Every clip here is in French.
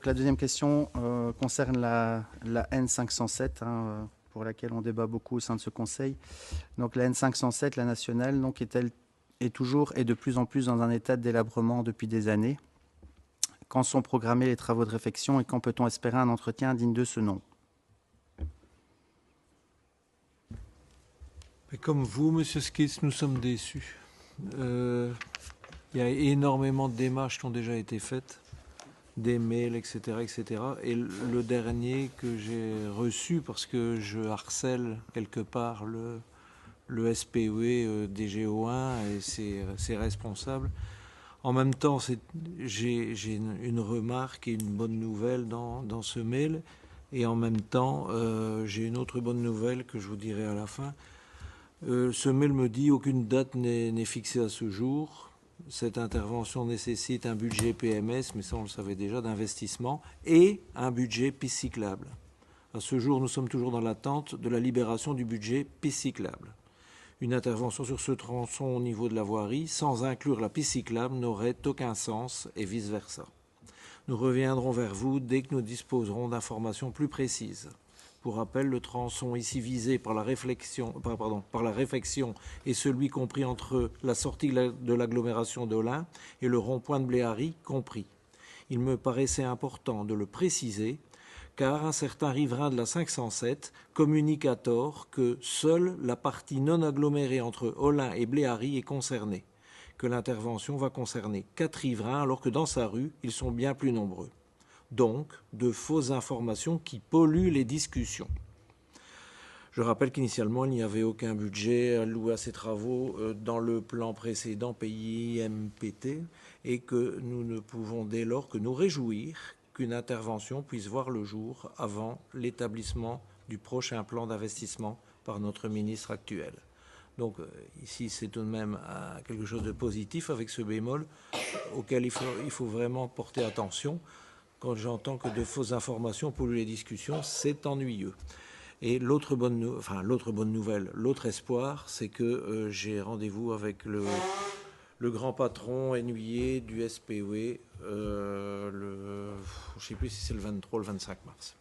Donc la deuxième question concerne la N507, pour laquelle on débat beaucoup au sein de ce Conseil. Donc la N507, la nationale, donc, est toujours et de plus en plus dans un état de délabrement depuis des années. Quand sont programmés les travaux de réfection et quand peut-on espérer un entretien digne de ce nom? Mais comme vous, Monsieur Skis, nous sommes déçus. Il y a énormément de démarches qui ont déjà été faites, des mails, etc., etc. Et le dernier que j'ai reçu, parce que je harcèle quelque part le SPE DGO1 et ses responsables. En même temps, j'ai une remarque et une bonne nouvelle dans ce mail. Et en même temps, j'ai une autre bonne nouvelle que je vous dirai à la fin. Ce mail me dit aucune date n'est fixée à ce jour. Cette intervention nécessite un budget PMS, mais ça on le savait déjà, d'investissement, et un budget piste cyclable. À ce jour, nous sommes toujours dans l'attente de la libération du budget piste cyclable. Une intervention sur ce tronçon au niveau de la voirie, sans inclure la piste cyclable, n'aurait aucun sens et vice-versa. Nous reviendrons vers vous dès que nous disposerons d'informations plus précises. Pour rappel, le tronçon ici visé par la réflexion est celui compris entre la sortie de l'agglomération d'Olin et le rond-point de Bléhary compris. Il me paraissait important de le préciser, car un certain riverain de la 507 communique à tort que seule la partie non agglomérée entre Olin et Bléhary est concernée, que l'intervention va concerner 4 riverains alors que dans sa rue, ils sont bien plus nombreux. Donc, de fausses informations qui polluent les discussions. Je rappelle qu'initialement, il n'y avait aucun budget alloué à ces travaux dans le plan précédent PIMPT et que nous ne pouvons dès lors que nous réjouir qu'une intervention puisse voir le jour avant l'établissement du prochain plan d'investissement par notre ministre actuel. Donc ici, c'est tout de même quelque chose de positif avec ce bémol auquel il faut vraiment porter attention. Quand j'entends que de fausses informations polluent les discussions, c'est ennuyeux. Et l'autre bonne nouvelle, l'autre espoir, c'est que j'ai rendez-vous avec le grand patron ennuyé du SPE, je ne sais plus si c'est le 23 ou le 25 mars.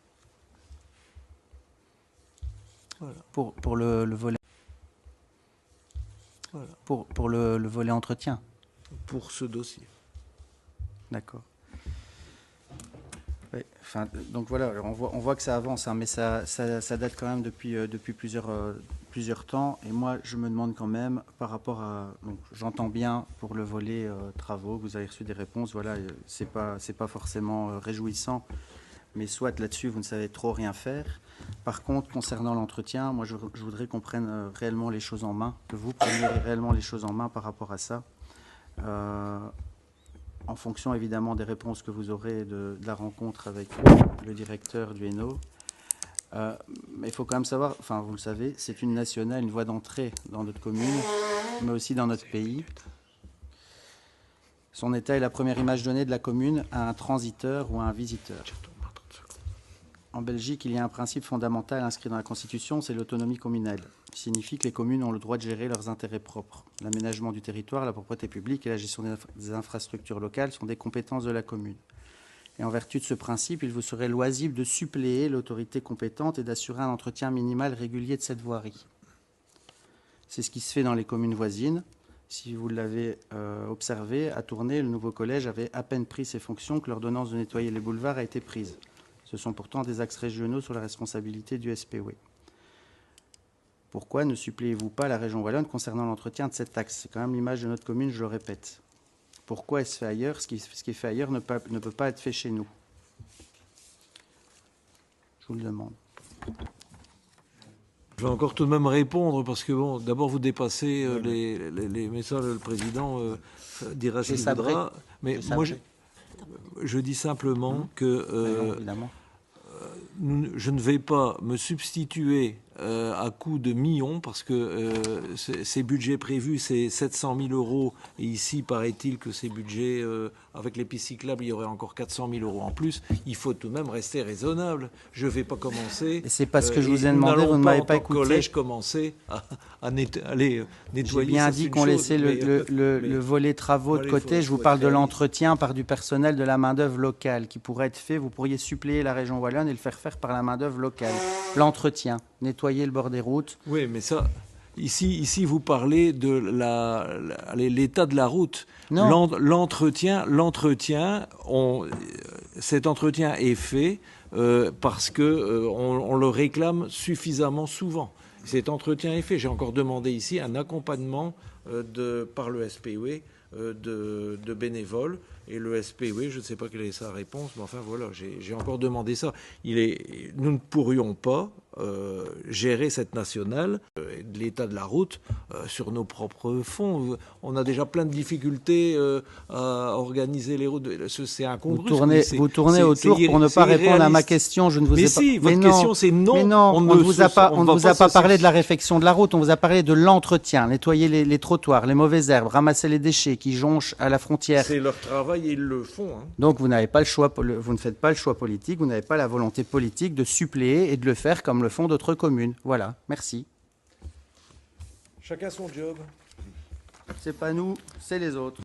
Voilà. Pour le volet. Voilà. Pour le volet entretien. Pour ce dossier. D'accord. Oui, enfin, donc voilà, alors on voit que ça avance, mais ça date quand même depuis plusieurs temps. Et moi, je me demande quand même, par rapport à... Donc, j'entends bien pour le volet travaux, vous avez reçu des réponses, voilà, c'est pas forcément réjouissant, mais soit là-dessus, vous ne savez trop rien faire. Par contre, concernant l'entretien, moi, je voudrais qu'on prenne réellement les choses en main, que vous preniez réellement les choses en main par rapport à ça. En fonction évidemment des réponses que vous aurez de la rencontre avec le directeur du Hainaut. Mais il faut quand même savoir, enfin vous le savez, c'est une nationale, une voie d'entrée dans notre commune, mais aussi dans notre pays. Son état est la première image donnée de la commune à un transiteur ou à un visiteur. En Belgique, il y a un principe fondamental inscrit dans la Constitution, c'est l'autonomie communale. Ce signifie que les communes ont le droit de gérer leurs intérêts propres. L'aménagement du territoire, la propreté publique et la gestion des infrastructures locales sont des compétences de la commune. Et en vertu de ce principe, il vous serait loisible de suppléer l'autorité compétente et d'assurer un entretien minimal régulier de cette voirie. C'est ce qui se fait dans les communes voisines. Si vous l'avez observé, à Tournai, le nouveau collège avait à peine pris ses fonctions que l'ordonnance de nettoyer les boulevards a été prise. Ce sont pourtant des axes régionaux sur la responsabilité du SPE. Pourquoi ne suppléez-vous pas la région wallonne concernant l'entretien de cet axe? C'est quand même l'image de notre commune, je le répète. Pourquoi est-ce fait ailleurs? Ce qui est fait ailleurs ne peut pas être fait chez nous. Je vous le demande. Je vais encore tout de même répondre parce que, bon, d'abord vous dépassez les messages, le président dira ce qu'il voudra. Mais moi, je dis simplement que je ne vais pas me substituer à coût de millions, parce que ces budgets prévus, c'est 700 000 euros. Et ici, paraît-il que ces budgets, avec les pistes cyclables, il y aurait encore 400 000 euros en plus. Il faut tout de même rester raisonnable. Je ne vais pas commencer. C'est parce que je vous ai demandé, vous ne m'avez pas écouté. Collège, commencer à nettoyer. J'ai bien dit qu'on laissait le volet travaux de côté. Je vous parle de l'entretien par du personnel, de la main-d'œuvre locale qui pourrait être fait. Vous pourriez suppléer la région wallonne et le faire par la main-d'œuvre locale. L'entretien, nettoyer le bord des routes. Oui, mais ça, ici vous parlez de l'état de la route. Non. Cet entretien est fait parce que on le réclame suffisamment souvent. Cet entretien est fait. J'ai encore demandé ici un accompagnement par le SPW de bénévoles. Et le SPW, je ne sais pas quelle est sa réponse, mais enfin voilà, j'ai encore demandé ça. Nous ne pourrions pas gérer cette nationale, de l'état de la route, sur nos propres fonds. On a déjà plein de difficultés à organiser les routes. C'est incongru. Vous tournez autour pour ne pas répondre à ma question. Je ne vous ai pas... si, votre question c'est non. Mais non, on ne vous a pas parlé de la réfection de la route, on vous a parlé de l'entretien, nettoyer les trottoirs, les mauvaises herbes, ramasser les déchets qui jonchent à la frontière. C'est leur travail et ils le font. Hein. Donc vous n'avez pas le choix, vous ne faites pas le choix politique, vous n'avez pas la volonté politique de suppléer et de le faire comme le font d'autres communes. Voilà, merci. Chacun son job. C'est pas nous, c'est les autres.